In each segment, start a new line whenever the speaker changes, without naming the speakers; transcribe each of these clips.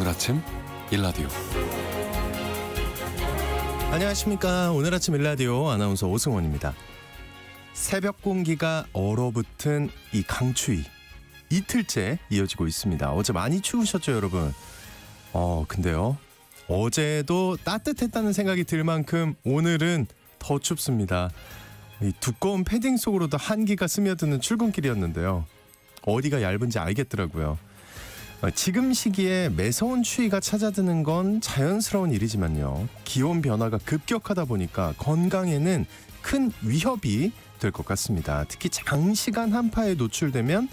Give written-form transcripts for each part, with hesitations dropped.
아침 일라디오.
안녕하십니까. 오늘 아침 일라디오 아나운서 오승원입니다. 새벽 공기가 얼어붙은 이 강추위 이틀째 이어지고 있습니다. 어제 많이 추우셨죠, 여러분? 근데요, 어제도 따뜻했다는 생각이 들 만큼 오늘은 더 춥습니다. 이 두꺼운 패딩 속으로도 한기가 스며드는 출근길이었는데요. 어디가 얇은지 알겠더라고요. 지금 시기에 매서운 추위가 찾아드는 건 자연스러운 일이지만요, 기온 변화가 급격하다 보니까 건강에는 큰 위협이 될 것 같습니다. 특히 장시간 한파에 노출되면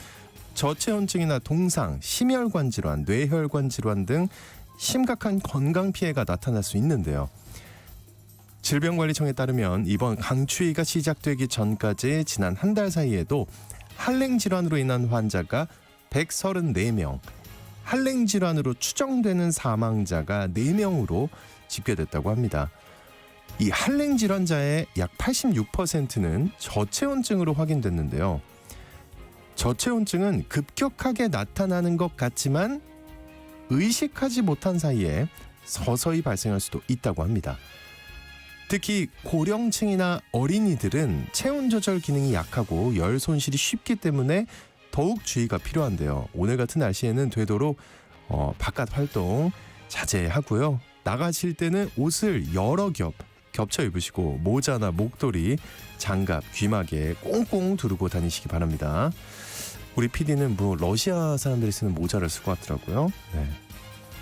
저체온증이나 동상, 심혈관 질환, 뇌혈관 질환 등 심각한 건강 피해가 나타날 수 있는데요. 질병관리청에 따르면 이번 강추위가 시작되기 전까지 지난 한 달 사이에도 한랭 질환으로 인한 환자가 134명, 한랭 질환으로 추정되는 사망자가 4명으로 집계됐다고 합니다. 이 한랭 질환자의 약 86%는 저체온증으로 확인됐는데요. 저체온증은 급격하게 나타나는 것 같지만 의식하지 못한 사이에 서서히 발생할 수도 있다고 합니다. 특히 고령층이나 어린이들은 체온 조절 기능이 약하고 열 손실이 쉽기 때문에 더욱 주의가 필요한데요. 오늘 같은 날씨에는 되도록 바깥 활동 자제하고요. 나가실 때는 옷을 여러 겹쳐 입으시고 모자나 목도리, 장갑, 귀마개 꽁꽁 두르고 다니시기 바랍니다. 우리 PD는 러시아 사람들이 쓰는 모자를 쓰고 왔더라고요. 네,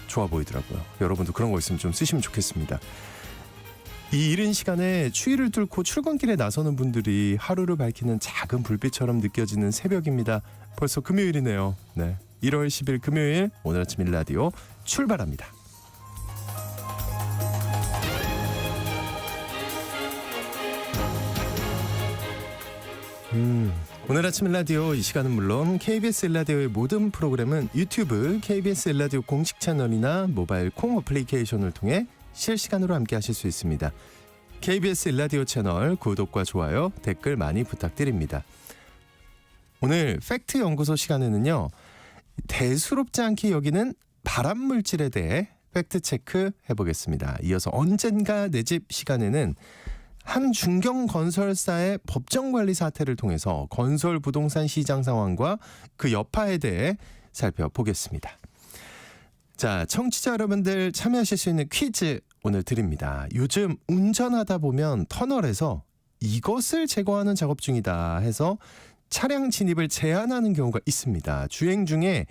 좋아 보이더라고요. 여러분도 그런 거 있으면 좀 쓰시면 좋겠습니다. 이 이른 시간에 추위를 뚫고 출근길에 나서는 분들이 하루를 밝히는 작은 불빛처럼 느껴지는 새벽입니다. 벌써 금요일이네요. 네, 1월 10일 금요일 오늘 아침 일라디오 출발합니다. 오늘 아침 일라디오 이 시간은 물론 KBS 일라디오의 모든 프로그램은 유튜브 KBS 일라디오 공식 채널이나 모바일 콩 어플리케이션을 통해 실시간으로 함께 하실 수 있습니다. KBS 일라디오 채널 구독과 좋아요, 댓글 많이 부탁드립니다. 오늘 팩트 연구소 시간에는요, 대수롭지 않게 여기는 발암 물질에 대해 팩트 체크 해보겠습니다. 이어서 언젠가 내 집 시간에는 한 중견 건설사의 법정 관리 사태를 통해서 건설 부동산 시장 상황과 그 여파에 대해 살펴보겠습니다. 자, 청취자 여러분들 참여하실 수 있는 퀴즈 오늘 드립니다. 요즘 운전하다 보면 터널에서 이것을 제거하는 작업 중이다 해서 차량 진입을 제한하는 경우가 있습니다. 주행 중에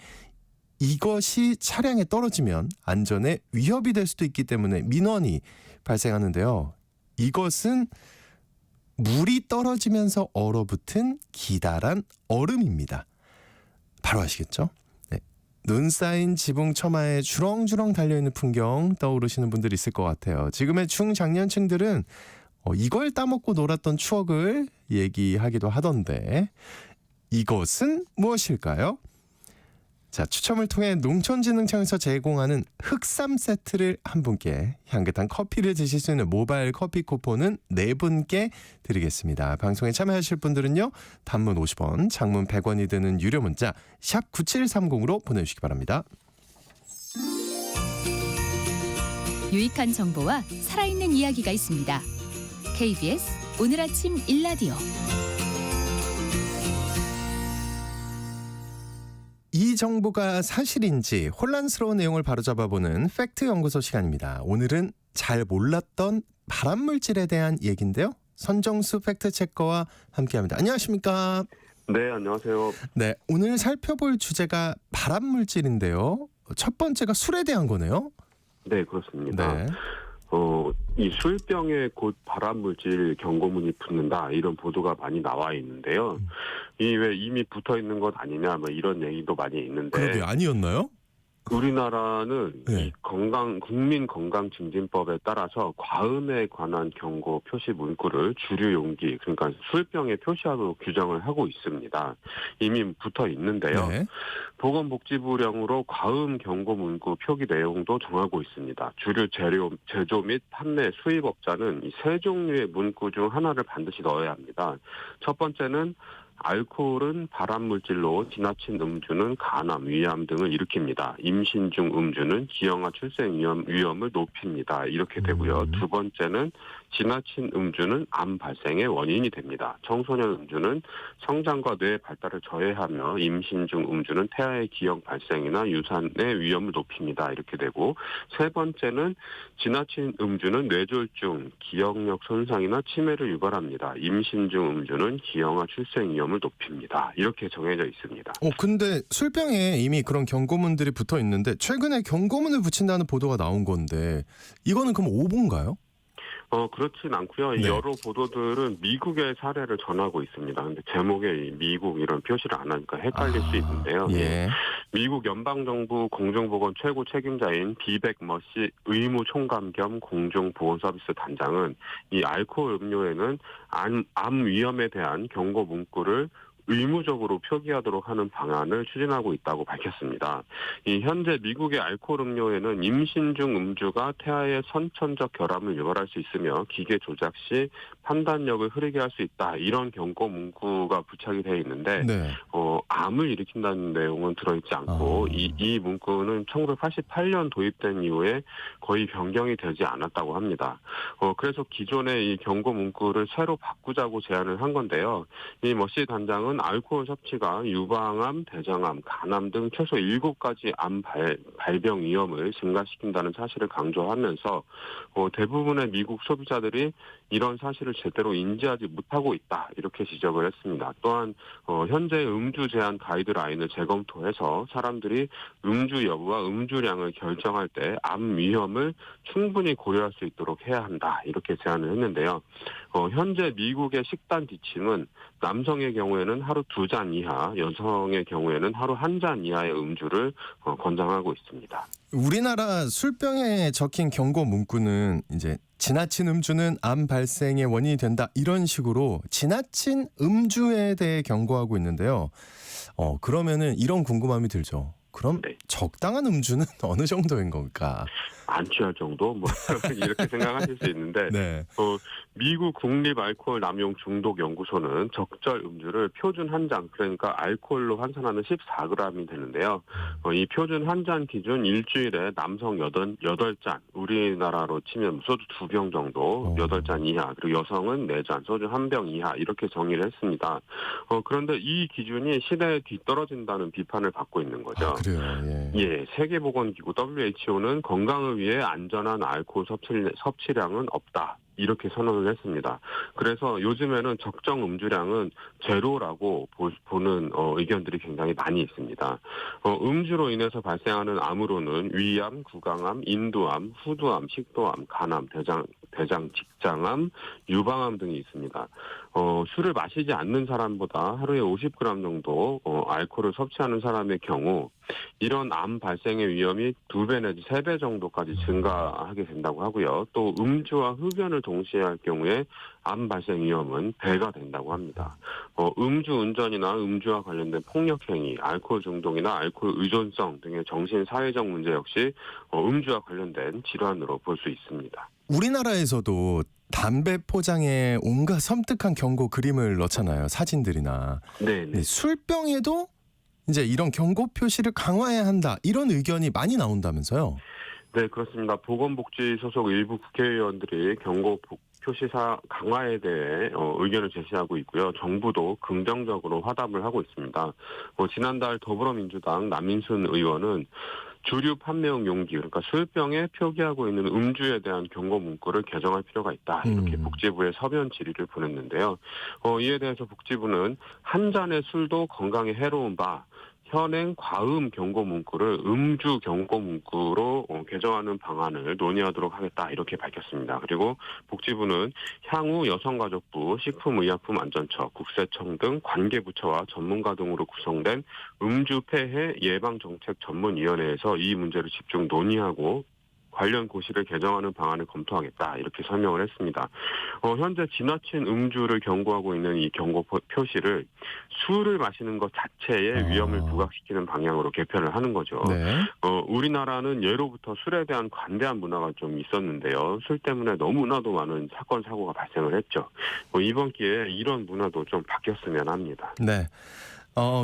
이것이 차량에 떨어지면 안전에 위협이 될 수도 있기 때문에 민원이 발생하는데요. 이것은 물이 떨어지면서 얼어붙은 기다란 얼음입니다. 바로 아시겠죠? 네. 눈 쌓인 지붕 처마에 주렁주렁 달려있는 풍경 떠오르시는 분들이 있을 것 같아요. 지금의 중장년층들은 이걸 따먹고 놀았던 추억을 얘기하기도 하던데, 이것은 무엇일까요? 자, 추첨을 통해 농촌진흥청에서 제공하는 흑삼 세트를 한 분께, 향긋한 커피를 드실 수 있는 모바일 커피 쿠폰은 4분께 드리겠습니다. 방송에 참여하실 분들은요, 단문 50원, 장문 100원이 드는 유료 문자 샵 9730으로 보내주시기 바랍니다.
유익한 정보와 살아있는 이야기가 있습니다. KBS 오늘 아침 일라디오.
이 정보가 사실인지 혼란스러운 내용을 바로잡아보는 팩트 연구소 시간입니다. 오늘은 잘 몰랐던 발암물질에 대한 얘기인데요. 선정수 팩트체커와 함께합니다. 안녕하십니까?
네, 안녕하세요.
네, 오늘 살펴볼 주제가 발암물질인데요. 첫 번째가 술에 대한 거네요.
네, 그렇습니다.
네.
이 술병에 곧 발암물질 경고문이 붙는다, 이런 보도가 많이 나와 있는데요. 이 왜 이미 붙어 있는 것 아니냐, 이런 얘기도 많이 있는데.
그러게, 아니었나요?
우리나라는
네.
이 국민건강증진법에 따라서 과음에 관한 경고 표시 문구를 주류 용기, 그러니까 술병에 표시하도록 규정을 하고 있습니다. 이미 붙어 있는데요.
네.
보건복지부령으로 과음 경고 문구 표기 내용도 정하고 있습니다. 주류 제조 및 판매 수입업자는 이 세 종류의 문구 중 하나를 반드시 넣어야 합니다. 첫 번째는 알코올은 발암물질로 지나친 음주는 간암, 위암 등을 일으킵니다. 임신 중 음주는 기형아 출생 위험을 높입니다. 이렇게 되고요. 두 번째는 지나친 음주는 암 발생의 원인이 됩니다. 청소년 음주는 성장과 뇌의 발달을 저해하며 임신 중 음주는 태아의 기형 발생이나 유산의 위험을 높입니다. 이렇게 되고 세 번째는 지나친 음주는 뇌졸중, 기억력 손상이나 치매를 유발합니다. 임신 중 음주는 기형아 출생 위험을 높입니다. 이렇게 정해져 있습니다.
근데 술병에 이미 그런 경고문들이 붙어 있는데 최근에 경고문을 붙인다는 보도가 나온 건데 이거는 그럼 오보인가요?
그렇진 않고요.
네.
여러 보도들은 미국의 사례를 전하고 있습니다. 근데 제목에 미국 이런 표시를 안 하니까 헷갈릴 수 있는데요.
예.
미국 연방정부 공중보건 최고 책임자인 비백 머시 의무 총감 겸 공중보건서비스 단장은 이 알코올 음료에는 암 위험에 대한 경고 문구를 의무적으로 표기하도록 하는 방안을 추진하고 있다고 밝혔습니다. 현재 미국의 알코올 음료에는 임신 중 음주가 태아의 선천적 결함을 유발할 수 있으며 기계 조작 시 판단력을 흐리게 할 수 있다. 이런 경고 문구가 부착이 되어 있는데
네.
암을 일으킨다는 내용은 들어있지 않고 이 문구는 1988년 도입된 이후에 거의 변경이 되지 않았다고 합니다. 그래서 기존의 이 경고 문구를 새로 바꾸자고 제안을 한 건데요. 이 머시 단장은 알코올 섭취가 유방암, 대장암, 간암 등 최소 7가지 암 발병 위험을 증가시킨다는 사실을 강조하면서 대부분의 미국 소비자들이 이런 사실을 제대로 인지하지 못하고 있다. 이렇게 지적을 했습니다. 또한 현재 음주 제한 가이드라인을 재검토해서 사람들이 음주 여부와 음주량을 결정할 때 암 위험을 충분히 고려할 수 있도록 해야 한다. 이렇게 제안을 했는데요. 현재 미국의 식단 지침은 남성의 경우에는 하루 2잔 이하, 여성의 경우에는 하루 1잔 이하의 음주를 권장하고 있습니다.
우리나라 술병에 적힌 경고 문구는 이제 지나친 음주는 암 발생의 원인이 된다 이런 식으로 지나친 음주에 대해 경고하고 있는데요. 그러면은 이런 궁금함이 들죠. 그럼
네.
적당한 음주는 어느 정도인 걸까?
안 취할 정도? 이렇게 생각하실 수 있는데,
네.
미국 국립알코올남용중독연구소는 적절 음주를 표준 한 잔, 그러니까 알코올로 환산하면 14g이 되는데요. 이 표준 한 잔 기준 일주일에 남성 8잔, 우리나라로 치면 소주 2병 정도, 8잔 이하, 그리고 여성은 4잔, 소주 1병 이하, 이렇게 정의를 했습니다. 그런데 이 기준이 시대에 뒤떨어진다는 비판을 받고 있는 거죠.
아, 그래요.
예, 세계보건기구 WHO는 건강을 위해 안전한 알코올 섭취량은 없다. 이렇게 선언을 했습니다. 그래서 요즘에는 적정 음주량은 제로라고 보는 의견들이 굉장히 많이 있습니다. 음주로 인해서 발생하는 암으로는 위암, 구강암, 인두암, 후두암, 식도암, 간암, 대장 직장암, 유방암 등이 있습니다. 술을 마시지 않는 사람보다 하루에 50g 정도 알코올을 섭취하는 사람의 경우 이런 암 발생의 위험이 2배 내지 3배 정도까지 증가하게 된다고 하고요. 또 음주와 흡연을 동시에 할 경우에 암 발생 위험은 배가 된다고 합니다. 음주 운전이나 음주와 관련된 폭력행위, 알코올 중독이나 알코올 의존성 등의 정신 사회적 문제 역시 음주와 관련된 질환으로 볼 수 있습니다.
우리나라에서도 담배 포장에 온갖 섬뜩한 경고 그림을 넣잖아요. 사진들이나.
네.
술병에도 이제 이런 경고 표시를 강화해야 한다. 이런 의견이 많이 나온다면서요.
네, 그렇습니다. 보건복지 소속 일부 국회의원들이 경고 표시사 강화에 대해 의견을 제시하고 있고요. 정부도 긍정적으로 화답을 하고 있습니다. 지난달 더불어민주당 남인순 의원은 주류 판매용 용기, 그러니까 술병에 표기하고 있는 음주에 대한 경고 문구를 개정할 필요가 있다. 이렇게 복지부에 서면 질의를 보냈는데요. 이에 대해서 복지부는 한 잔의 술도 건강에 해로운 바, 현행 과음 경고 문구를 음주 경고 문구로 개정하는 방안을 논의하도록 하겠다 이렇게 밝혔습니다. 그리고 복지부는 향후 여성가족부, 식품의약품안전처, 국세청 등 관계부처와 전문가 등으로 구성된 음주 폐해 예방정책 전문위원회에서 이 문제를 집중 논의하고 관련 고시를 개정하는 방안을 검토하겠다 이렇게 설명을 했습니다. 현재 지나친 음주를 경고하고 있는 이 경고 표시를 술을 마시는 것 자체에 위험을 부각시키는 방향으로 개편을 하는 거죠.
네.
우리나라는 예로부터 술에 대한 관대한 문화가 좀 있었는데요. 술 때문에 너무나도 많은 사건 사고가 발생을 했죠. 이번 기회에 이런 문화도 좀 바뀌었으면 합니다.
네.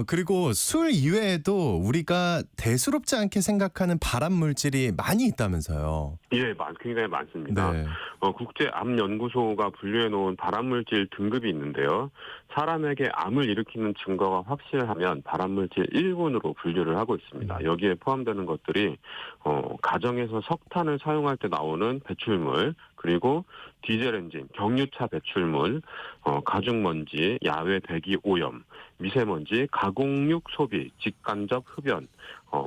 그리고 술 이외에도 우리가 대수롭지 않게 생각하는 발암 물질이 많이 있다면서요.
예, 굉장히 많습니다.
네.
국제암연구소가 분류해 놓은 발암물질 등급이 있는데요. 사람에게 암을 일으키는 증거가 확실하면 발암물질 1군으로 분류를 하고 있습니다. 여기에 포함되는 것들이 가정에서 석탄을 사용할 때 나오는 배출물, 그리고 디젤 엔진, 경유차 배출물, 가중먼지, 야외 대기 오염, 미세먼지, 가공육 소비, 직간접 흡연,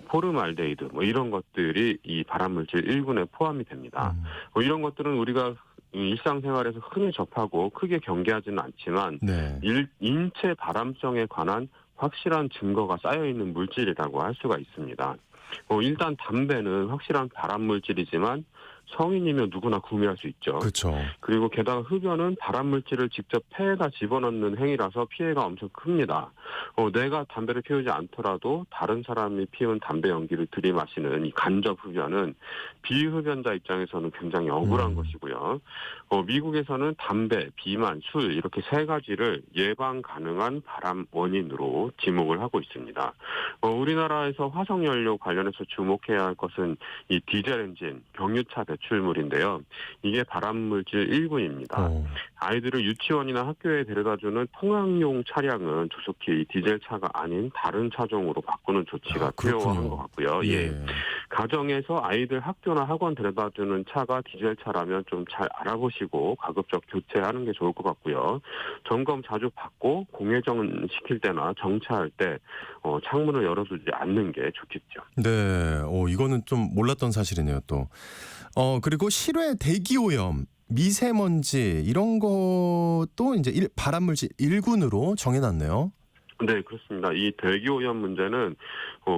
포름알데히드 이런 것들이 이 발암물질 1군에 포함이 됩니다. 이런 것들은 우리가 일상생활에서 흔히 접하고 크게 경계하지는 않지만
네.
인체 발암성에 관한 확실한 증거가 쌓여있는 물질이라고 할 수가 있습니다. 일단 담배는 확실한 발암물질이지만 성인이면 누구나 구매할 수 있죠.
그렇죠.
그리고 게다가 흡연은 발암물질을 직접 폐에다 집어넣는 행위라서 피해가 엄청 큽니다. 내가 담배를 피우지 않더라도 다른 사람이 피운 담배 연기를 들이마시는 이 간접 흡연은 비흡연자 입장에서는 굉장히 억울한 것이고요. 미국에서는 담배, 비만, 술 이렇게 세 가지를 예방 가능한 발암 원인으로 지목을 하고 있습니다. 우리나라에서 화석연료 관련해서 주목해야 할 것은 이 디젤 엔진, 경유차 배출물인데요. 이게 발암물질 1군입니다. 아이들을 유치원이나 학교에 데려다주는 통학용 차량은 조속히 이 디젤 차가 아닌 다른 차종으로 바꾸는 조치가 필요한 것 같고요. 예. 가정에서 아이들 학교나 학원 데려다주는 차가 디젤 차라면 좀 잘 알아보시고 가급적 교체하는 게 좋을 것 같고요. 점검 자주 받고 공회전 시킬 때나 정차할 때 창문을 열어두지 않는 게 좋겠죠.
네. 이거는 좀 몰랐던 사실이네요, 또. 그리고 실외 대기 오염, 미세먼지 이런 것도 이제 발암물질 1군으로 정해놨네요.
네, 그렇습니다. 이 대기오염 문제는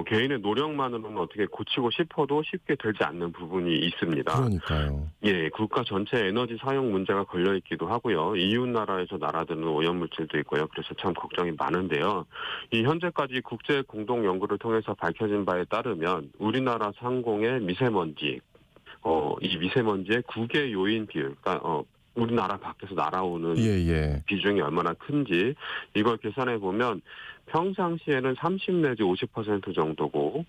개인의 노력만으로는 어떻게 고치고 싶어도 쉽게 되지 않는 부분이 있습니다.
그러니까요.
예, 국가 전체 에너지 사용 문제가 걸려 있기도 하고요. 이웃 나라에서 날아드는 오염 물질도 있고요. 그래서 참 걱정이 많은데요. 이 현재까지 국제 공동 연구를 통해서 밝혀진 바에 따르면 우리나라 상공의 미세먼지, 이 미세먼지의 국외 요인 비율, 그러니까 우리나라 밖에서 날아오는 비중이 얼마나 큰지 이걸 계산해 보면 평상시에는 30 내지 50% 정도고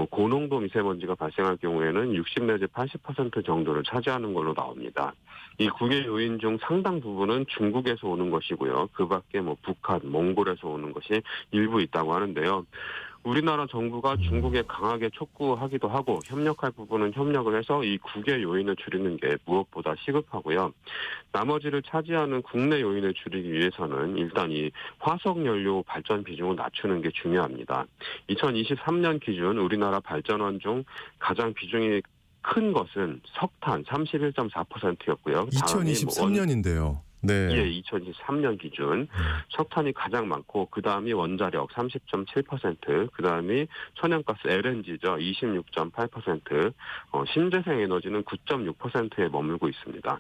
고농도 미세먼지가 발생할 경우에는 60 내지 80% 정도를 차지하는 걸로 나옵니다. 이 국외 요인 중 상당 부분은 중국에서 오는 것이고요. 그 밖에 북한, 몽골에서 오는 것이 일부 있다고 하는데요. 우리나라 정부가 중국에 강하게 촉구하기도 하고 협력할 부분은 협력을 해서 이 국외 요인을 줄이는 게 무엇보다 시급하고요. 나머지를 차지하는 국내 요인을 줄이기 위해서는 일단 이 화석연료 발전 비중을 낮추는 게 중요합니다. 2023년 기준 우리나라 발전원 중 가장 비중이 큰 것은 석탄 31.4%였고요.
2023년인데요. 네.
예, 2023년 기준 석탄이 가장 많고 그 다음이 원자력 30.7%, 그 다음이 천연가스 LNG죠 26.8%, 신재생 에너지는 9.6%에 머물고 있습니다.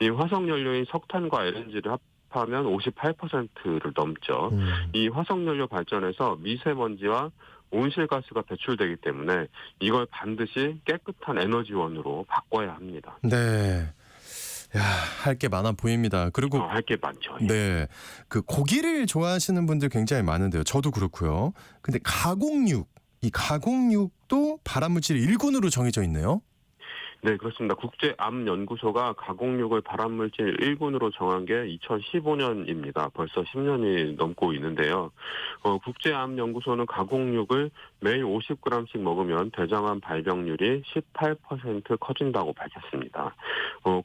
이 화석연료인 석탄과 LNG를 합하면 58%를 넘죠. 이 화석연료 발전에서 미세먼지와 온실가스가 배출되기 때문에 이걸 반드시 깨끗한 에너지원으로 바꿔야 합니다.
네. 할 게 많아 보입니다. 그리고
할 게 많죠.
네, 그 고기를 좋아하시는 분들 굉장히 많은데요. 저도 그렇고요. 근데 이 가공육도 발암물질 1군으로 정해져 있네요.
네, 그렇습니다. 국제암연구소가 가공육을 발암물질 1군으로 정한 게 2015년입니다. 벌써 10년이 넘고 있는데요. 국제암연구소는 가공육을 매일 50g씩 먹으면 대장암 발병률이 18% 커진다고 밝혔습니다.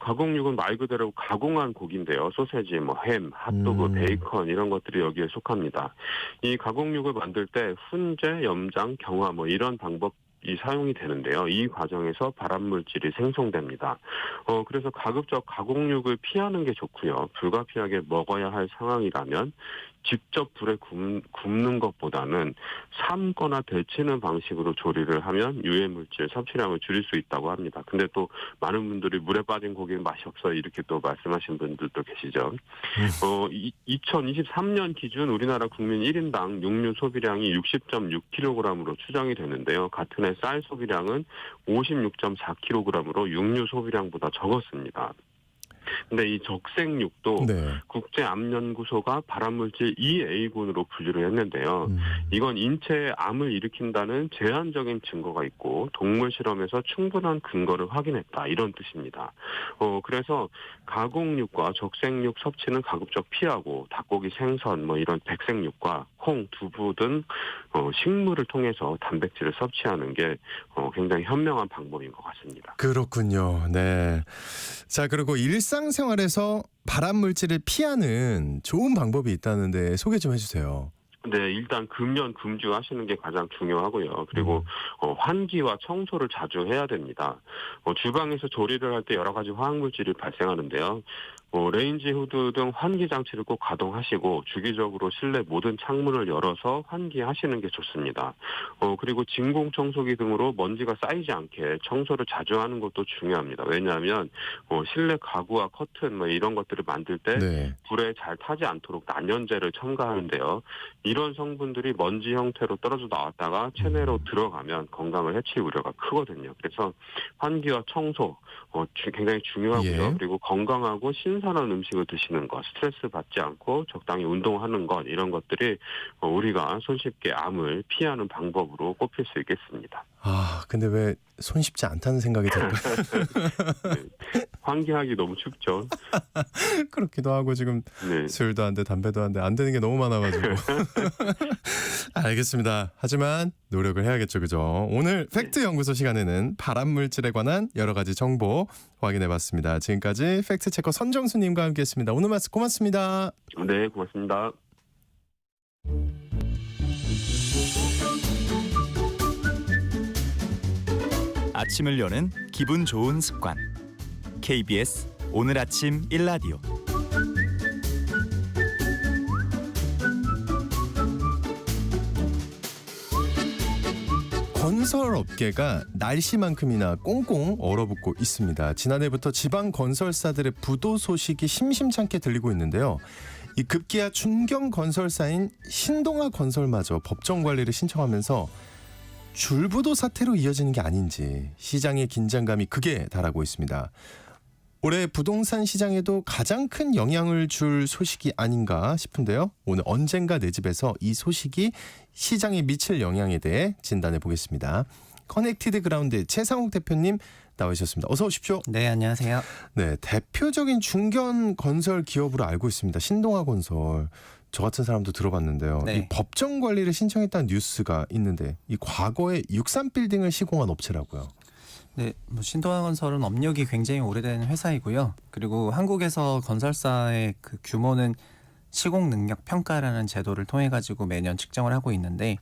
가공육은 말 그대로 가공한 고기인데요. 소세지, 햄, 핫도그, 베이컨 이런 것들이 여기에 속합니다. 이 가공육을 만들 때 훈제, 염장, 경화 이런 방법 이 사용이 되는데요. 이 과정에서 발암물질이 생성됩니다. 그래서 가급적 가공육을 피하는 게 좋고요. 불가피하게 먹어야 할 상황이라면 직접 불에 굽는 것보다는 삶거나 데치는 방식으로 조리를 하면 유해물질 섭취량을 줄일 수 있다고 합니다. 근데 또 많은 분들이 물에 빠진 고기는 맛이 없어요. 이렇게 또 말씀하신 분들도 계시죠. 2023년 기준 우리나라 국민 1인당 육류 소비량이 60.6kg으로 추정이 되는데요. 같은 해 쌀 소비량은 56.4kg으로 육류 소비량보다 적었습니다. 근데 이 적색육도
네.
국제암연구소가 발암물질 EA군으로 분류를 했는데요. 이건 인체에 암을 일으킨다는 제한적인 증거가 있고 동물 실험에서 충분한 근거를 확인했다. 이런 뜻입니다. 그래서 가공육과 적색육 섭취는 가급적 피하고 닭고기, 생선, 뭐 이런 백색육과 콩, 두부 등 식물을 통해서 단백질을 섭취하는 게 굉장히 현명한 방법인 것 같습니다.
그렇군요. 네. 자, 그리고 일상생활에서 발암 물질을 피하는 좋은 방법이 있다는데 소개 좀 해주세요.
네, 일단 금연, 금주하시는 게 가장 중요하고요. 그리고 환기와 청소를 자주 해야 됩니다. 주방에서 조리를 할 때 여러 가지 화학물질이 발생하는데요. 레인지 후드 등 환기 장치를 꼭 가동하시고 주기적으로 실내 모든 창문을 열어서 환기하시는 게 좋습니다. 그리고 진공 청소기 등으로 먼지가 쌓이지 않게 청소를 자주 하는 것도 중요합니다. 왜냐하면 실내 가구와 커튼 뭐 이런 것들을 만들 때
네.
불에 잘 타지 않도록 난연제를 첨가하는데요. 이런 성분들이 먼지 형태로 떨어져 나왔다가 체내로 들어가면 건강을 해칠 우려가 크거든요. 그래서 환기와 청소 굉장히 중요하고요.
예.
그리고 건강하고 신선한 음식을 드시는 것, 스트레스 받지 않고 적당히 운동하는 것 이런 것들이 우리가 손쉽게 암을 피하는 방법으로 꼽힐 수 있겠습니다.
아, 근데 왜 손쉽지 않다는 생각이 들까요?
네. 환기하기 너무 춥죠.
그렇기도 하고 지금
네.
술도 안 돼, 담배도 안 돼, 안 되는 게 너무 많아가지고. 알겠습니다. 하지만 노력을 해야겠죠, 그죠? 오늘 팩트 연구소 시간에는 발암 물질에 관한 여러 가지 정보 확인해봤습니다. 지금까지 팩트 체커 선정수님과 함께했습니다. 오늘 말씀 고맙습니다.
네, 고맙습니다.
아침을 여는 기분 좋은 습관. KBS 오늘 아침 1라디오.
건설업계가 날씨만큼이나 꽁꽁 얼어붙고 있습니다. 지난해부터 지방 건설사들의 부도 소식이 심심찮게 들리고 있는데요. 이 급기야 중견 건설사인 신동아 건설마저 법정 관리를 신청하면서 줄부도 사태로 이어지는 게 아닌지 시장의 긴장감이 극에 달하고 있습니다. 올해 부동산 시장에도 가장 큰 영향을 줄 소식이 아닌가 싶은데요. 오늘 언젠가 내 집에서 이 소식이 시장에 미칠 영향에 대해 진단해 보겠습니다. 커넥티드 그라운드 최상욱 대표님 나와주셨습니다. 어서 오십시오.
네, 안녕하세요.
네, 대표적인 중견 건설 기업으로 알고 있습니다. 신동아 건설. 저 같은 사람도 들어봤는데요.
네.
이 법정 관리를 신청했다는 뉴스가 있는데 이 과거에 63빌딩을 시공한 업체라고요.
네, 신동아 건설은 업력이 굉장히 오래된 회사이고요. 그리고 한국에서 건설사의 그 규모는 시공 능력 평가라는 제도를 통해 가지고 매년 측정을 하고 있는데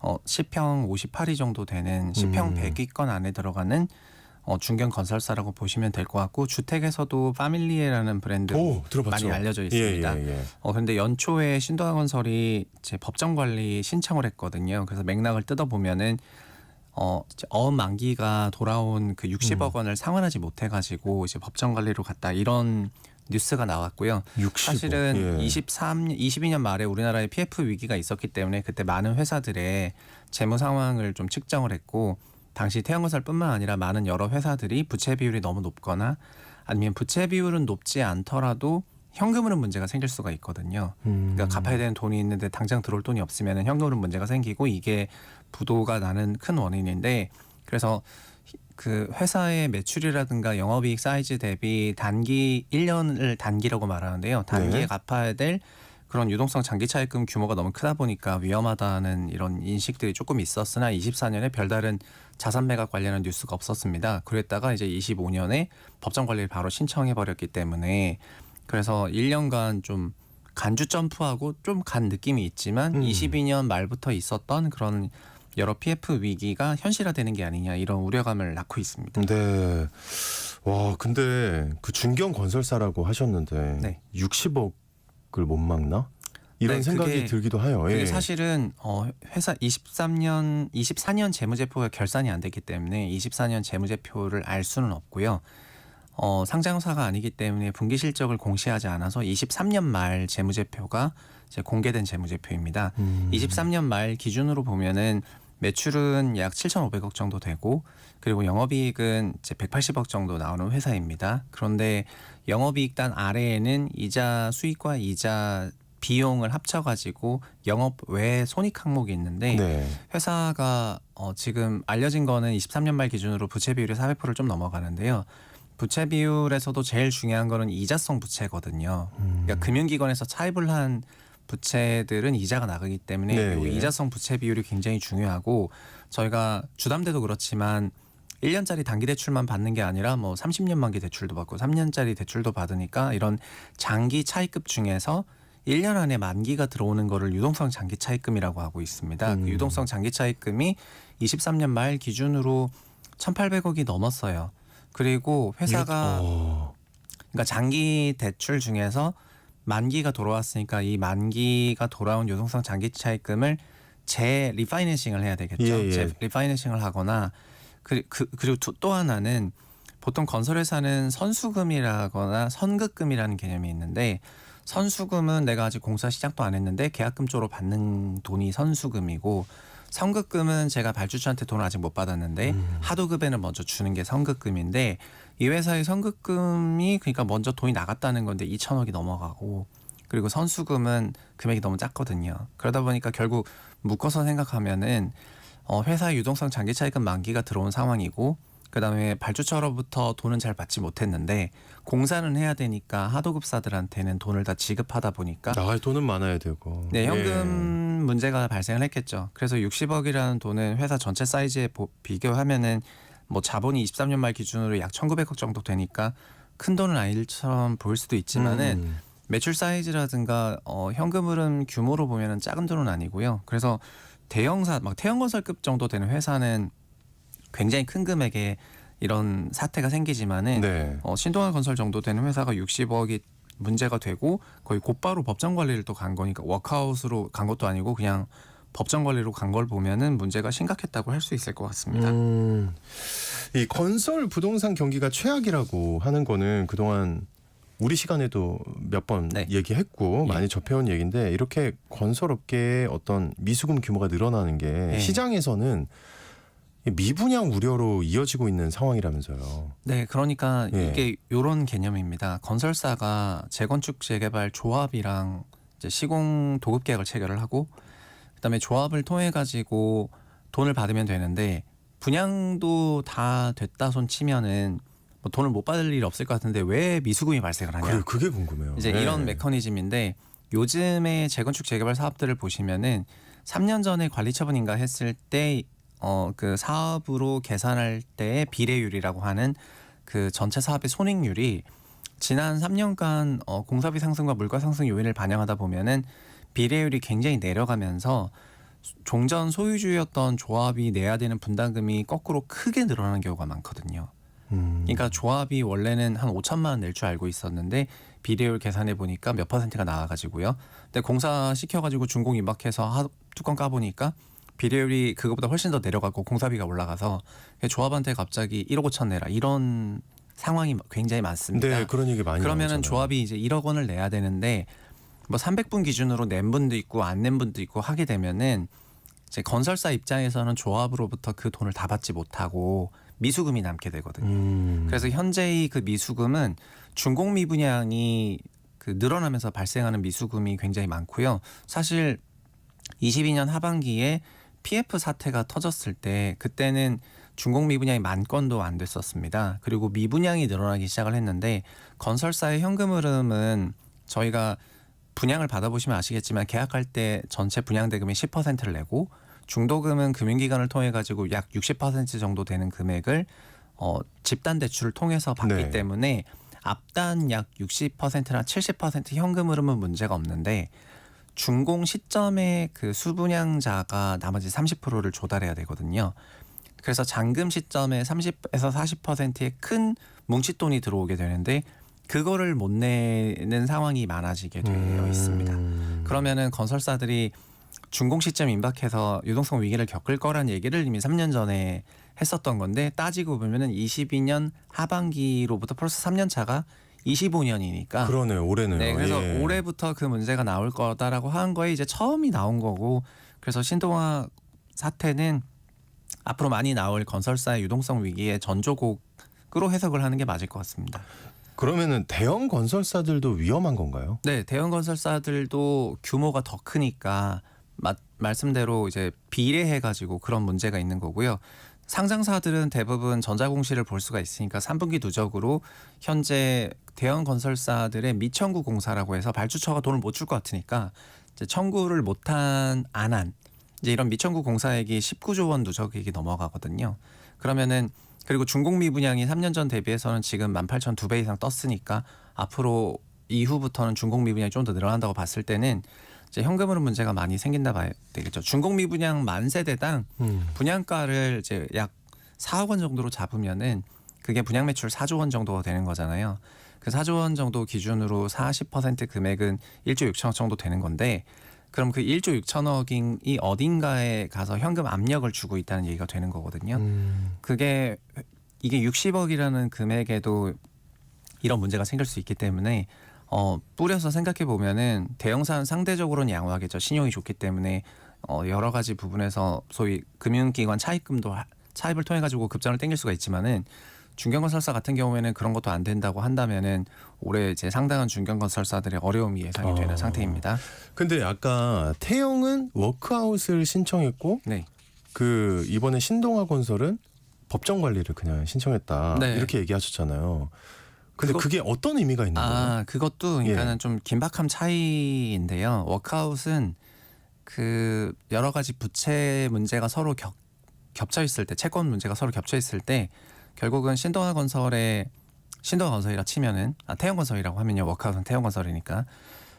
10평 58위 정도 되는 10평 100위권 안에 들어가는 중견 건설사라고 보시면 될 것 같고 주택에서도 파밀리에라는 브랜드로
들어봤죠.
많이 알려져 있습니다. 그런데 연초에 신동아 건설이 제 법정 관리 신청을 했거든요. 그래서 맥락을 뜯어보면은 어업 만기가 돌아온 그 60억 원을 상환하지 못해가지고 이제 법정 관리로 갔다 이런 뉴스가 나왔고요.
60억.
사실은 22년 말에 우리나라에 PF 위기가 있었기 때문에 그때 많은 회사들의 재무 상황을 좀 측정을 했고 당시 태양건설뿐만 아니라 많은 여러 회사들이 부채 비율이 너무 높거나 아니면 부채 비율은 높지 않더라도 현금흐름 문제가 생길 수가 있거든요. 그러니까 갚아야 되는 돈이 있는데 당장 들어올 돈이 없으면 현금흐름 문제가 생기고 이게 부도가 나는 큰 원인인데 그래서 그 회사의 매출이라든가 영업이익 사이즈 대비 단기 1년을 단기라고 말하는데요. 단기에
네.
갚아야 될 그런 유동성 장기 차입금 규모가 너무 크다 보니까 위험하다는 이런 인식들이 조금 있었으나 24년에 별다른 자산 매각 관련한 뉴스가 없었습니다. 그랬다가 이제 25년에 법정 관리를 바로 신청해 버렸기 때문에 그래서 1년간 좀 간주 점프하고 좀 간 느낌이 있지만 22년 말부터 있었던 그런 여러 PF 위기가 현실화되는 게 아니냐 이런 우려감을 낳고 있습니다.
네. 와, 근데 그 중견 건설사라고 하셨는데
네.
60억을 못 막나? 이런
네,
생각이
그게-
들기도 해요.
그게
예.
사실은 회사 24년 재무제표가 결산이 안 됐기 때문에 24년 재무제표를 알 수는 없고요. 상장사가 아니기 때문에 분기 실적을 공시하지 않아서 23년 말 재무제표가 이제 공개된 재무제표입니다. 23년 말 기준으로 보면은 매출은 약 7,500억 정도 되고 그리고 영업이익은 이제 180억 정도 나오는 회사입니다. 그런데 영업이익단 아래에는 이자 수익과 이자 비용을 합쳐가지고 영업 외 손익 항목이 있는데
네.
회사가 지금 알려진 거는 23년 말 기준으로 부채 비율이 400%를 좀 넘어가는데요. 부채 비율에서도 제일 중요한 거는 이자성 부채거든요. 그러니까 금융기관에서 차입을 한 부채들은 이자가 나가기 때문에
네,
이
예.
이자성 부채 비율이 굉장히 중요하고 저희가 주담대도 그렇지만 1년짜리 단기 대출만 받는 게 아니라 뭐 30년 만기 대출도 받고 3년짜리 대출도 받으니까 이런 장기 차입금 중에서 1년 안에 만기가 들어오는 거를 유동성 장기 차입금이라고 하고 있습니다. 그 유동성 장기 차입금이 23년 말 기준으로 1,800억이 넘었어요. 그리고 회사가 그러니까 장기 대출 중에서 만기가 돌아왔으니까 이 만기가 돌아온 유동성 장기 차입금을 리파이낸싱을 해야 되겠죠.
예.
리파이낸싱을 하거나 그리고 또 하나는 보통 건설회사는 선수금이라거나 선급금이라는 개념이 있는데 선수금은 내가 아직 공사 시작도 안 했는데 계약금 쪽으로 받는 돈이 선수금이고 선급금은 제가 발주처한테 돈을 아직 못 받았는데 하도급에는 먼저 주는 게 선급금인데 이 회사의 선급금이 그러니까 먼저 돈이 나갔다는 건데 2천억이 넘어가고 그리고 선수금은 금액이 너무 작거든요. 그러다 보니까 결국 묶어서 생각하면은 회사의 유동성 장기 차입금 만기가 들어온 상황이고 그다음에 발주처로부터 돈은 잘 받지 못했는데 공사는 해야 되니까 하도급사들한테는 돈을 다 지급하다 보니까
나갈 돈은 많아야 되고.
네, 현금
예.
문제가 발생을 했겠죠. 그래서 60억이라는 돈은 회사 전체 사이즈에 비교하면은 뭐 자본이 23년 말 기준으로 약 1,900억 정도 되니까 큰 돈은 아닐처럼 보일 수도 있지만은 매출 사이즈라든가 현금 흐름 규모로 보면은 작은 돈은 아니고요. 그래서 대형사 막 태형건설급 정도 되는 회사는 굉장히 큰 금액의 이런 사태가 생기지만은
네.
신동아 건설 정도 되는 회사가 60억이 문제가 되고 거의 곧바로 법정 관리를 또 간 거니까 워크아웃으로 간 것도 아니고 그냥 법정 관리로 간 걸 보면은 문제가 심각했다고 할 수 있을 것 같습니다.
이 건설 부동산 경기가 최악이라고 하는 거는 그동안 우리 시간에도 몇 번
네.
얘기했고
예.
많이 접해온 얘기인데 이렇게 건설업계의 어떤 미수금 규모가 늘어나는 게
예.
시장에서는 미분양 우려로 이어지고 있는 상황이라면서요.
네, 그러니까
예.
이게 이런 개념입니다. 건설사가 재건축 재개발 조합이랑 이제 시공 도급 계약을 체결을 하고 그다음에 조합을 통해 가지고 돈을 받으면 되는데 분양도 다 됐다 손 치면은 뭐 돈을 못 받을 일이 없을 것 같은데 왜 미수금이 발생을 하냐?
그래, 그게 궁금해요.
이제
네.
이런 메커니즘인데 요즘에 재건축 재개발 사업들을 보시면은 3년 전에 관리처분인가 했을 때 그 사업으로 계산할 때의 비례율이라고 하는 그 전체 사업의 손익률이 지난 3년간 공사비 상승과 물가 상승 요인을 반영하다 보면은 비례율이 굉장히 내려가면서 종전 소유주였던 조합이 내야 되는 분담금이 거꾸로 크게 늘어나는 경우가 많거든요. 그러니까 조합이 원래는 한 5천만 원 낼 줄 알고 있었는데 비례율 계산해 보니까 몇 %가 나와가지고요. 근데 공사 시켜가지고 준공 임박해서 뚜껑 까보니까 비례율이 그거보다 훨씬 더 내려가고 공사비가 올라가서 조합한테 갑자기 1억 5천 내라 이런 상황이 굉장히 많습니다.
네, 그런 얘기 많이
그러면은
나오잖아요.
조합이 이제 1억 원을 내야 되는데 뭐 300분 기준으로 낸 분도 있고 안 낸 분도 있고 하게 되면은 이제 건설사 입장에서는 조합으로부터 그 돈을 다 받지 못하고 미수금이 남게 되거든요. 그래서 현재의 그 미수금은 준공 미분양이 그 늘어나면서 발생하는 미수금이 굉장히 많고요. 사실 22년 하반기에 PF 사태가 터졌을 때 그때는 준공 미분양이 10,000건도 안 됐었습니다. 그리고 미분양이 늘어나기 시작을 했는데 건설사의 현금 흐름은 저희가 분양을 받아보시면 아시겠지만 계약할 때 전체 분양 대금의 10%를 내고 중도금은 금융기관을 통해 가지고 약 60% 정도 되는 금액을 집단 대출을 통해서 받기
네.
때문에 앞단 약 60%나 70% 현금 흐름은 문제가 없는데 준공 시점에 그 수분양자가 나머지 30%를 조달해야 되거든요. 그래서 잔금 시점에 30에서 40%의 큰 뭉칫돈이 들어오게 되는데 그거를 못 내는 상황이 많아지게 되어 있습니다. 그러면은 건설사들이 준공 시점 임박해서 유동성 위기를 겪을 거란 얘기를 이미 3년 전에 했었던 건데 따지고 보면은 22년 하반기로부터 벌써 3년 차가 25년이니까
그러네요. 올해는.
네, 그래서 올해부터 그 문제가 나올 거다라고 한 거에 이제 처음이 나온 거고 그래서 신동아 사태는 앞으로 많이 나올 건설사의 유동성 위기의 전조곡으로 해석을 하는 게 맞을 것 같습니다.
그러면은 대형 건설사들도 위험한 건가요?
네, 대형 건설사들도 규모가 더 크니까 말씀대로 이제 비례해가지고 그런 문제가 있는 거고요. 상장사들은 대부분 전자공시를 볼 수가 있으니까 3분기 누적으로 현재 대형 건설사들의 미청구 공사라고 해서 발주처가 돈을 못 줄 것 같으니까 이제 청구를 못한 안 한 이제 이런 미청구 공사액이 19조 원 누적액이 넘어가거든요. 그러면은 그리고 준공 미분양이 3년 전 대비해서는 지금 18,002배 이상 떴으니까 앞으로 이후부터는 준공 미분양이 좀 더 늘어난다고 봤을 때는 이제 현금으로 문제가 많이 생긴다 봐야 되겠죠. 준공 미분양 만 세대당 분양가를 이제 약 4억 원 정도로 잡으면은 그게 분양 매출 4조 원 정도가 되는 거잖아요. 그 4조 원 정도 기준으로 40% 금액은 1조 6천억 정도 되는 건데 그럼 그 1조 6천억이 어딘가에 가서 현금 압력을 주고 있다는 얘기가 되는 거거든요. 그게 이게 60억이라는 금액에도 이런 문제가 생길 수 있기 때문에 뿌려서 생각해 보면은 대형사는 상대적으로는 양호하겠죠. 신용이 좋기 때문에 여러 가지 부분에서 소위 금융기관 차입을 통해 가지고 급전을 땡길 수가 있지만은 중견건설사 같은 경우에는 그런 것도 안 된다고 한다면은 올해 이제 상당한 중견건설사들의 어려움이 예상이 되는 상태입니다.
근데 아까 태영은 워크아웃을 신청했고
네.
그 이번에 신동아 건설은 법정 관리를 그냥 신청했다.
네.
이렇게 얘기하셨잖아요. 근데 그게 어떤 의미가 있는 거예요?
그것도 그러니까는 좀 긴박함 차이인데요. 워크아웃은 그 여러 가지 부채 문제가 서로 겹쳐 있을 때, 채권 문제가 서로 겹쳐 있을 때 결국은 신동아 건설이라 치면은 태영건설이라고 하면요. 워크아웃은 태영건설이니까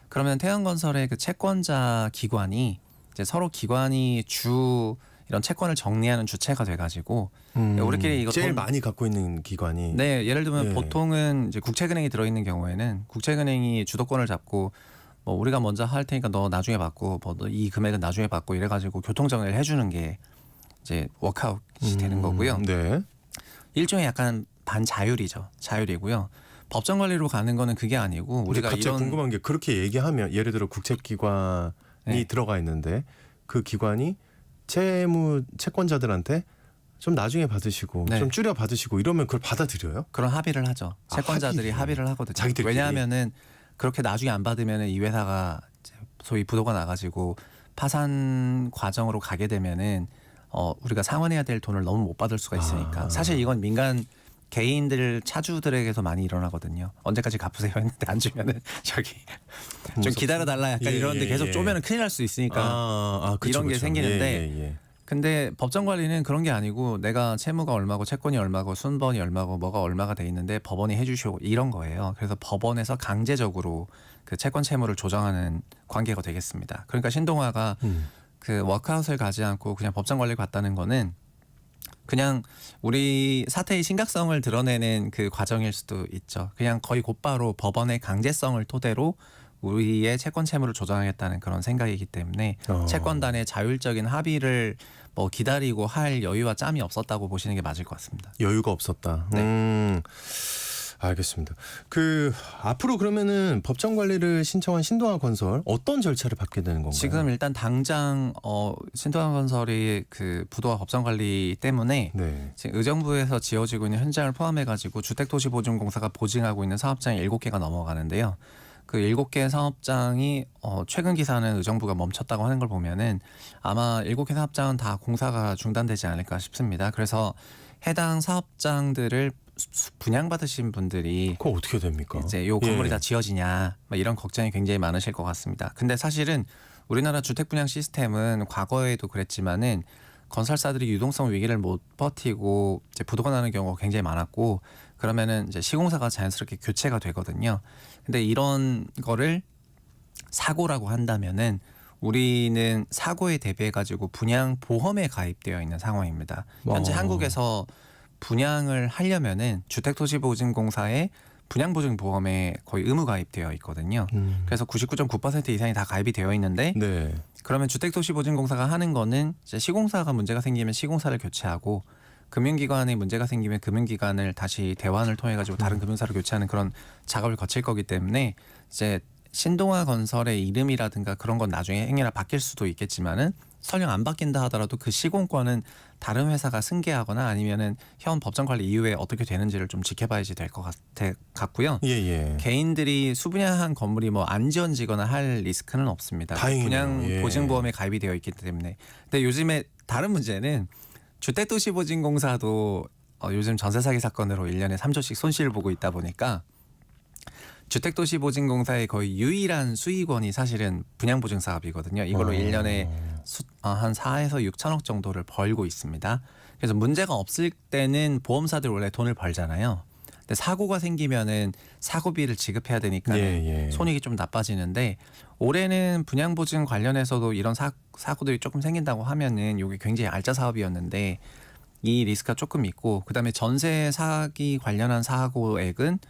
그러면 태영건설의 그 채권자 기관이 이제 서로 기관이 이런 채권을 정리하는 주체가 돼가지고 우리끼리 이거
제일 많이 갖고 있는 기관이
네, 예를 들면 보통은 이제 국채은행이 들어있는 경우에는 국채은행이 주도권을 잡고 뭐 우리가 먼저 할 테니까 너 나중에 받고 뭐 너 이 금액은 나중에 받고 이래가지고 교통정리를 해주는 게 이제 워크아웃이 되는 거고요.
네.
일종의 약간 반자율이죠. 자율이고요. 법정 관리로 가는 거는 그게 아니고 우리가
갑자기
이런
궁금한 게 그렇게 얘기하면 예를 들어 국채기관이
네.
들어가 있는데 그 기관이 채권자들한테 좀 나중에 받으시고
네.
좀 줄여 받으시고 이러면 그걸 받아들여요?
그런 합의를 하죠. 채권자들이 합의를 하거든요.
자기들끼리.
왜냐하면은 그렇게 나중에 안 받으면은 이 회사가 이제 소위 부도가 나가지고 파산 과정으로 가게 되면은 우리가 상환해야 될 돈을 너무 못 받을 수가 있으니까. 사실 이건 민간 개인들 차주들에게서 많이 일어나거든요. 언제까지 갚으세요 했는데 안 주면은 저기 좀 기다려달라 약간 이러는데 계속 쪼면은 큰일 날 수 있으니까
그쵸,
이런 게
그쵸.
생기는데 근데 법정 관리는 그런 게 아니고 내가 채무가 얼마고 채권이 얼마고 순번이 얼마고 뭐가 얼마가 돼 있는데 법원이 해주시오 이런 거예요. 그래서 법원에서 강제적으로 그 채권 채무를 조정하는 관계가 되겠습니다. 그러니까 신동아가 그 워크아웃을 가지 않고 그냥 법정 관리를 갔다는 거는 그냥 우리 사태의 심각성을 드러내는 그 과정일 수도 있죠. 그냥 거의 곧바로 법원의 강제성을 토대로 우리의 채권 채무를 조정하겠다는 그런 생각이기 때문에 채권단의 자율적인 합의를 뭐 기다리고 할 여유와 짬이 없었다고 보시는 게 맞을 것 같습니다.
여유가 없었다.
네.
알겠습니다. 그 앞으로 그러면은 법정 관리를 신청한 신동아 건설 어떤 절차를 밟게 되는 건가요?
지금 일단 당장 신동아 건설이 그 부도와 법정 관리 때문에
네.
지금 의정부에서 지어지고 있는 현장을 포함해가지고 주택도시보증공사가 보증하고 있는 사업장이 7개가 넘어가는데요. 그 7개 사업장이 최근 기사는 의정부가 멈췄다고 하는 걸 보면은 아마 7개 사업장은 다 공사가 중단되지 않을까 싶습니다. 그래서 해당 사업장들을 분양받으신 분들이
그거 어떻게 됩니까?
이제 요 건물이 다 지어지냐 막 이런 걱정이 굉장히 많으실 것 같습니다. 근데 사실은 우리나라 주택 분양 시스템은 과거에도 그랬지만은 건설사들이 유동성 위기를 못 버티고 이제 부도가 나는 경우가 굉장히 많았고 그러면은 이제 시공사가 자연스럽게 교체가 되거든요. 근데 이런 거를 사고라고 한다면은 우리는 사고에 대비해 가지고 분양 보험에 가입되어 있는 상황입니다. 현재 한국에서 분양을 하려면은 주택도시보증공사에 분양보증보험에 거의 의무 가입되어 있거든요. 그래서 99.9% 이상이 다 가입이 되어 있는데
네.
그러면 주택도시보증공사가 하는 거는 이제 시공사가 문제가 생기면 시공사를 교체하고 금융기관에 문제가 생기면 금융기관을 다시 대환을 통해 가지고 다른 금융사로 교체하는 그런 작업을 거칠 거기 때문에 이제 신동아 건설의 이름이라든가 그런 건 나중에 행여나 바뀔 수도 있겠지만은 설령 안 바뀐다 하더라도 그 시공권은 다른 회사가 승계하거나 아니면은 현 법정 관리 이후에 어떻게 되는지를 좀 지켜봐야지 될 것 같고요.
예.
개인들이 수분양한 건물이 뭐 안 지어지거나 할 리스크는 없습니다.
다행이네요.
분양
예.
보증보험에 가입이 되어 있기 때문에. 근데 요즘에 다른 문제는 주택도시보증공사도 요즘 전세 사기 사건으로 1년에 3조씩 손실을 보고 있다 보니까 주택도시보증공사의 거의 유일한 수익원이 사실은 분양보증사업이거든요. 이걸로 1년에 한 4에서 6천억 정도를 벌고 있습니다. 그래서 문제가 없을 때는 보험사들 원래 돈을 벌잖아요. 근데 사고가 생기면은 사고비를 지급해야 되니까
예.
손익이 좀 나빠지는데 올해는 분양보증 관련해서도 이런 사고들이 조금 생긴다고 하면은 이게 굉장히 알짜 사업이었는데 이 리스크가 조금 있고 그다음에 전세 사기 관련한 사고액은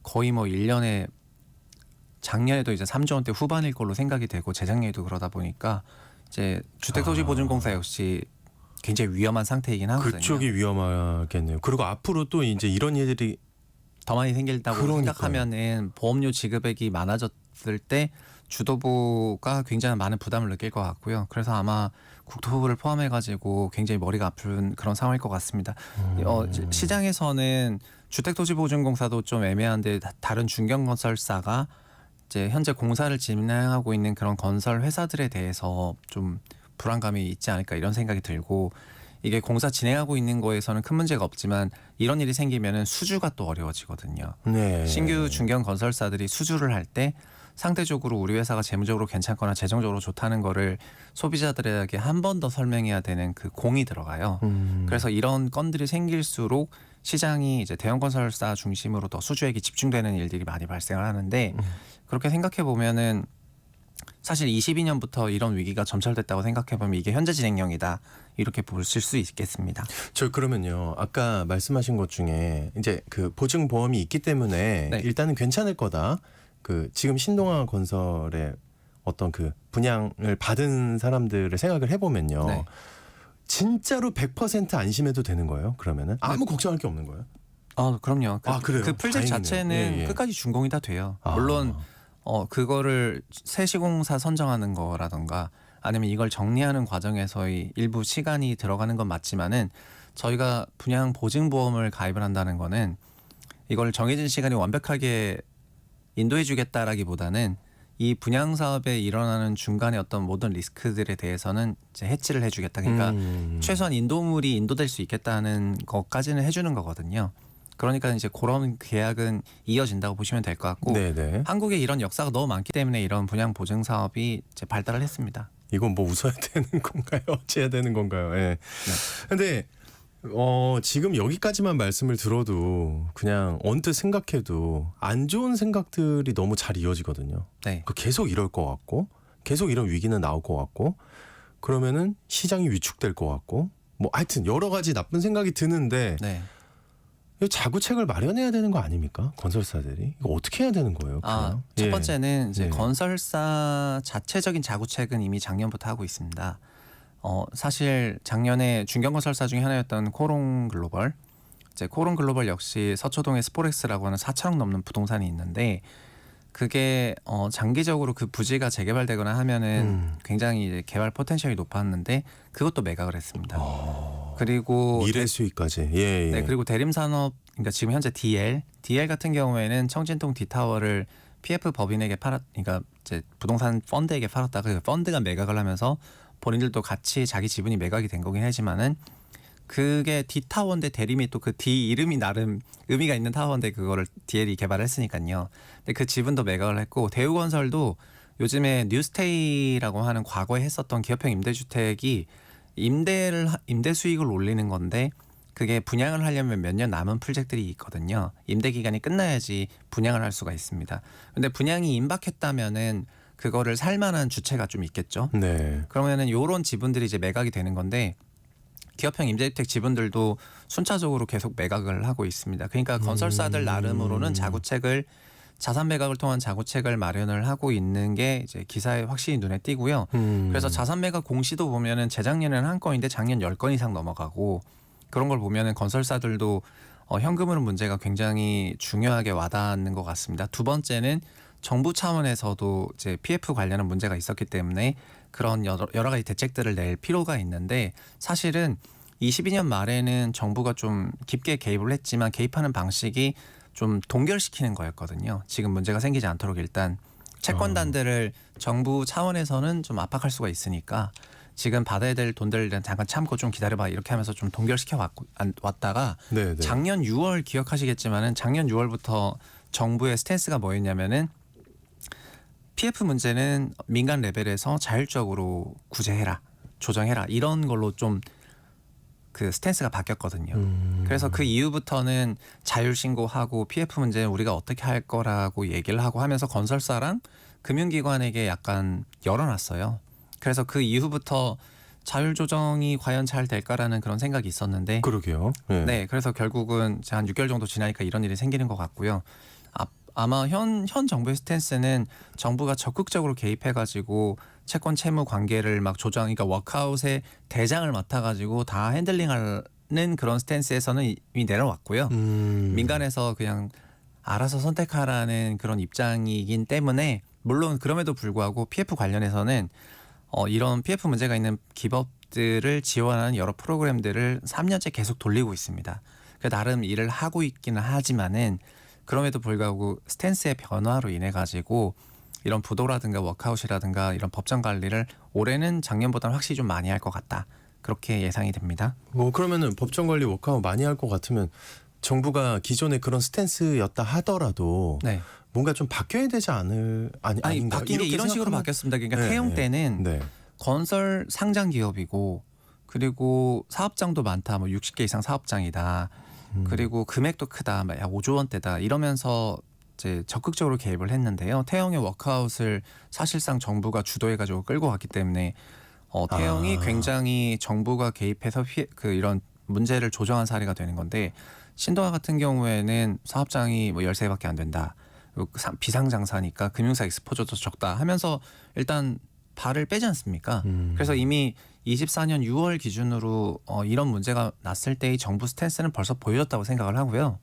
거의 뭐 1년에 작년에도 이제 3조 원대 후반일 걸로 생각이 되고 재작년에도 그러다 보니까 이제 주택도시보증공사 역시 굉장히 위험한 상태이긴 하거든요.
그쪽이 위험하겠네요. 그리고 앞으로 또 이제 이런 일들이
더 많이 생긴다고
그러니까요.
생각하면은 보험료 지급액이 많아졌을 때 주도부가 굉장히 많은 부담을 느낄 것 같고요. 그래서 아마 국토부를 포함해가지고 굉장히 머리가 아픈 그런 상황일 것 같습니다. 시장에서는 주택도시보증공사도 좀 애매한데 다른 중견건설사가 이제 현재 공사를 진행하고 있는 그런 건설 회사들에 대해서 좀 불안감이 있지 않을까 이런 생각이 들고 이게 공사 진행하고 있는 거에서는 큰 문제가 없지만 이런 일이 생기면은 수주가 또 어려워지거든요.
네.
신규 중견 건설사들이 수주를 할 때 상대적으로 우리 회사가 재무적으로 괜찮거나 재정적으로 좋다는 거를 소비자들에게 한 번 더 설명해야 되는 그 공이 들어가요. 그래서 이런 건들이 생길수록 시장이 이제 대형 건설사 중심으로 더 수주액이 집중되는 일들이 많이 발생을 하는데 그렇게 생각해 보면은 사실 22년부터 이런 위기가 점철됐다고 생각해 보면 이게 현재 진행형이다 이렇게 보실 수 있겠습니다.
저 그러면요. 아까 말씀하신 것 중에 이제 그 보증보험이 있기 때문에
네.
일단은 괜찮을 거다. 그 지금 신동아 건설의 어떤 그 분양을 받은 사람들을 생각을 해보면요.
네.
진짜로 100% 안심해도 되는 거예요? 그러면은 아무 걱정할 게 없는 거예요?
그럼요.
그래요?
그 프로젝트
다행이네요.
자체는
예.
끝까지 준공이 다 돼요.
아.
물론 그거를 새 시공사 선정하는 거라던가 아니면 이걸 정리하는 과정에서의 일부 시간이 들어가는 건 맞지만은 저희가 분양 보증보험을 가입을 한다는 거는 이걸 정해진 시간이 완벽하게 인도해 주겠다라기보다는 이 분양 사업에 일어나는 중간에 어떤 모든 리스크들에 대해서는 이제 해치를 해주겠다. 그러니까 최소한 인도물이 인도될 수 있겠다는 것까지는 해주는 거거든요. 그러니까 이제 그런 계약은 이어진다고 보시면 될 것 같고
네네.
한국에 이런 역사가 너무 많기 때문에 이런 분양 보증 사업이 이제 발달을 했습니다.
이건 뭐 웃어야 되는 건가요? 어찌해야 되는 건가요? 예. 근데 지금 여기까지만 말씀을 들어도 그냥 언뜻 생각해도 안 좋은 생각들이 너무 잘 이어지거든요.
네.
계속 이럴 것 같고 계속 이런 위기는 나올 것 같고 그러면은 시장이 위축될 것 같고 뭐 하여튼 여러 가지 나쁜 생각이 드는데
네.
이 자구책을 마련해야 되는 거 아닙니까? 건설사들이 이거 어떻게 해야 되는 거예요? 그냥?
첫
예.
번째는 이제
예.
건설사 자체적인 자구책은 이미 작년부터 하고 있습니다. 사실 작년에 중견건설사 중에 하나였던 코롱글로벌, 이제 코롱글로벌 역시 서초동에 스포렉스라고 하는 4천억 넘는 부동산이 있는데 그게 장기적으로 그 부지가 재개발되거나 하면은 굉장히 이제 개발 포텐셜이 높았는데 그것도 매각을 했습니다. 그리고
미래 수익까지. 예.
네, 그리고 대림산업, 그러니까 지금 현재 DL 같은 경우에는 청진동 D타워를 PF 법인에게 그러니까 이제 부동산 펀드에게 팔았다가 그 펀드가 매각을 하면서 본인들도 같이 자기 지분이 매각이 된 거긴 하지만은 그게 D타워인데 대림이 또 그 D 이름이 나름 의미가 있는 타워인데 그거를 DL이 개발했으니까요. 근데 그 지분도 매각을 했고 대우건설도 요즘에 뉴스테이라고 하는 과거에 했었던 기업형 임대주택이 임대 수익을 올리는 건데 그게 분양을 하려면 몇 년 남은 프로젝트들이 있거든요. 임대 기간이 끝나야지 분양을 할 수가 있습니다. 근데 분양이 임박했다면은 그거를 살 만한 주체가 좀 있겠죠.
네.
그러면은 요런 지분들이 이제 매각이 되는 건데 기업형 임대주택 지분들도 순차적으로 계속 매각을 하고 있습니다. 그러니까 건설사들 나름으로는 자산 매각을 통한 자구책을 마련을 하고 있는 게 이제 기사에 확실히 눈에 띄고요. 그래서 자산 매각 공시도 보면은 재작년에는 한 건인데 작년 10건 이상 넘어가고 그런 걸 보면은 건설사들도 현금흐름 문제가 굉장히 중요하게 와닿는 것 같습니다. 두 번째는 정부 차원에서도 이제 PF 관련한 문제가 있었기 때문에 그런 여러 가지 대책들을 낼 필요가 있는데 사실은 22년 말에는 정부가 좀 깊게 개입을 했지만 개입하는 방식이 좀 동결시키는 거였거든요. 지금 문제가 생기지 않도록 일단 채권단들을 정부 차원에서는 좀 압박할 수가 있으니까 지금 받아야 될 돈들을 잠깐 참고 좀 기다려봐 이렇게 하면서 좀 동결시켜 왔다가
네네.
작년 6월 기억하시겠지만은 작년 6월부터 정부의 스탠스가 뭐였냐면은 PF 문제는 민간 레벨에서 자율적으로 구제해라, 조정해라 이런 걸로 좀 그 스탠스가 바뀌었거든요. 그래서 그 이후부터는 자율 신고하고 PF 문제는 우리가 어떻게 할 거라고 얘기를 하고 하면서 건설사랑 금융기관에게 약간 열어놨어요. 그래서 그 이후부터 자율 조정이 과연 잘 될까라는 그런 생각이 있었는데,
그러게요. 네.
네, 그래서 결국은 한 6개월 정도 지나니까 이런 일이 생기는 것 같고요. 아마 현 정부의 스탠스는 정부가 적극적으로 개입해가지고 채권 채무 관계를 막 조정, 그러니까 워크아웃의 대장을 맡아가지고 다 핸들링하는 그런 스탠스에서는 이미 내려왔고요. 민간에서 그냥 알아서 선택하라는 그런 입장이긴 때문에 물론 그럼에도 불구하고 PF 관련해서는 이런 PF 문제가 있는 기업들을 지원하는 여러 프로그램들을 3년째 계속 돌리고 있습니다. 나름 일을 하고 있기는 하지만은 그럼에도 불구하고 스탠스의 변화로 인해 가지고 이런 부도라든가 워크아웃이라든가 이런 법정 관리를 올해는 작년보다는 확실히 좀 많이 할 것 같다. 그렇게 예상이 됩니다.
뭐 그러면은 법정 관리 워크아웃 많이 할 것 같으면 정부가 기존의 그런 스탠스였다 하더라도
네.
뭔가 좀 바뀌어야 되지 아닌가?
바뀐 게 이런 식으로 바뀌었습니다. 그러니까 태용 때는
네.
건설 상장 기업이고 그리고 사업장도 많다. 뭐 60개 이상 사업장이다. 그리고 금액도 크다. 약 5조 원대다. 이러면서 이제 적극적으로 개입을 했는데요. 태영의 워크아웃을 사실상 정부가 주도해가지고 끌고 갔기 때문에 태영이 굉장히 정부가 개입해서 이런 문제를 조정한 사례가 되는 건데 신도와 같은 경우에는 사업장이 뭐 13개밖에 안 된다. 비상장사니까 금융사 익스포저도 적다 하면서 일단 발을 빼지 않습니까? 그래서 이미 24년 6월 기준으로 이런 문제가 났을 때의 정부 스탠스는 벌써 보여줬다고 생각을 하고요.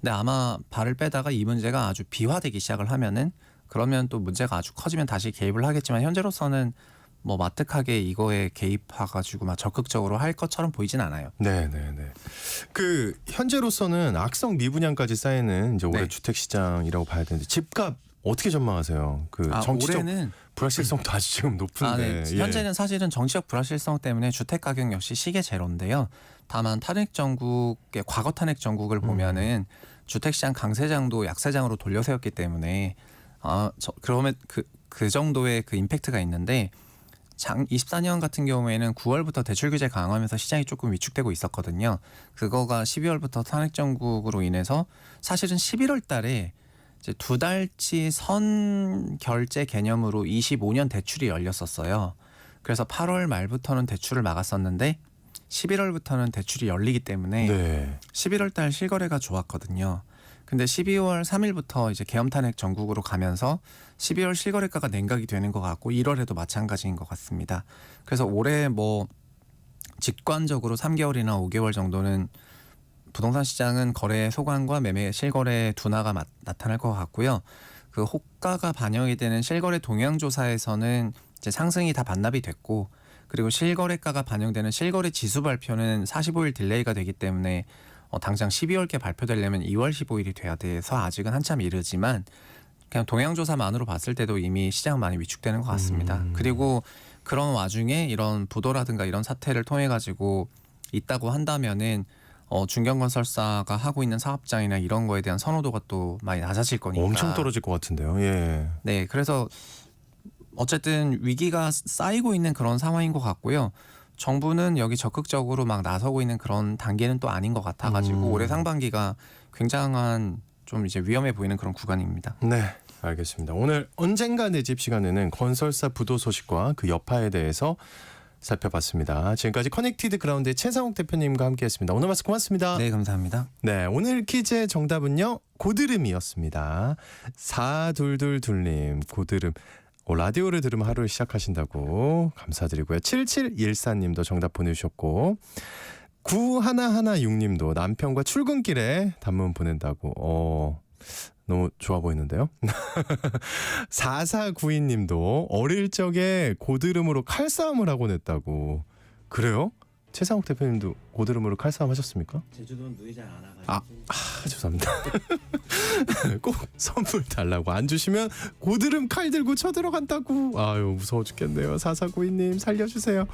근데 아마 발을 빼다가 이 문제가 아주 비화되기 시작을 하면은 그러면 또 문제가 아주 커지면 다시 개입을 하겠지만 현재로서는 뭐 마뜩하게 이거에 개입해가지고 막 적극적으로 할 것처럼 보이진 않아요.
네네네. 그 현재로서는 악성 미분양까지 쌓이는 이제 올해
네.
주택 시장이라고 봐야 되는데 집값 어떻게 전망하세요? 그 정치적
올해는
불확실성도 아주 지금 높은데.
네. 현재는 사실은 정치적 불확실성 때문에 주택 가격 역시 시계 제로인데요. 다만 탄핵 정국의 과거 탄핵 정국을 보면은 주택 시장 강세장도 약세장으로 돌려 세웠기 때문에 그러면 그 정도의 그 임팩트가 있는데 24년 같은 경우에는 9월부터 대출 규제 강화하면서 시장이 조금 위축되고 있었거든요. 그거가 12월부터 탄핵 정국으로 인해서 사실은 11월 달에 이제 2달치 선 결제 개념으로 25년 대출이 열렸었어요. 그래서 8월 말부터는 대출을 막았었는데 11월부터는 대출이 열리기 때문에
네.
11월 달 실거래가 좋았거든요. 근데 12월 3일부터 이제 계엄 탄핵 전국으로 가면서 12월 실거래가가 냉각이 되는 것 같고 1월에도 마찬가지인 것 같습니다. 그래서 올해 뭐 직관적으로 3개월이나 5개월 정도는 부동산 시장은 거래 소관과 매매 실거래 둔화가 나타날 것 같고요. 그 호가가 반영이 되는 실거래 동향 조사에서는 이제 상승이 다 반납이 됐고 그리고 실거래가가 반영되는 실거래 지수 발표는 45일 딜레이가 되기 때문에 당장 12월께 발표되려면 2월 15일이 돼야 돼서 아직은 한참 이르지만 그냥 동향조사만으로 봤을 때도 이미 시장은 많이 위축되는 것 같습니다. 그리고 그런 와중에 이런 부도라든가 이런 사태를 통해 가지고 있다고 한다면은 중견건설사가 하고 있는 사업장이나 이런 거에 대한 선호도가 또 많이 낮아질 거니까
엄청 떨어질 것 같은데요. 예.
네, 그래서 어쨌든 위기가 쌓이고 있는 그런 상황인 것 같고요. 정부는 여기 적극적으로 막 나서고 있는 그런 단계는 또 아닌 것 같아가지고 올해 상반기가 굉장한 좀 이제 위험해 보이는 그런 구간입니다.
네, 알겠습니다. 오늘 언젠가 내 집 시간에는 건설사 부도 소식과 그 여파에 대해서 살펴봤습니다. 지금까지 커넥티드 그라운드의 최상욱 대표님과 함께했습니다. 오늘 말씀 고맙습니다.
네, 감사합니다.
네, 오늘 퀴즈의 정답은요. 고드름이었습니다. 4222님 고드름. 라디오를 들으면 하루를 시작하신다고 감사드리고요. 7714님도 정답 보내주셨고 9116님도 남편과 출근길에 단문 보낸다고 너무 좋아 보이는데요. 4492님도 어릴 적에 고드름으로 칼싸움을 하곤 했다고. 그래요? 최상욱 대표님도 고드름으로 칼싸움 하셨습니까?
제주도는 누이 잘 안 와가지고.
죄송합니다. 꼭 선물 달라고 안 주시면 고드름 칼 들고 쳐들어간다고. 아유 무서워 죽겠네요. 4492님 살려주세요.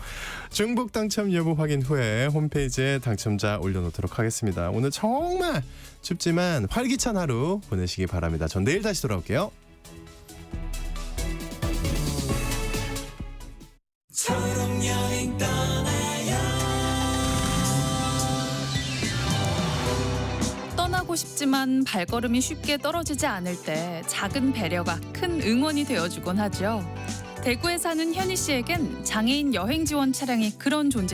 중복 당첨 여부 확인 후에 홈페이지에 당첨자 올려놓도록 하겠습니다. 오늘 정말 춥지만 활기찬 하루 보내시기 바랍니다. 전 내일 다시 돌아올게요.
떠나고 싶지만 발걸음이 쉽게 떨어지지 않을 때 작은 배려가 큰 응원이 되어주곤 하죠. 대구에 사는 현희 씨에겐 장애인 여행 지원 차량이 그런 존재.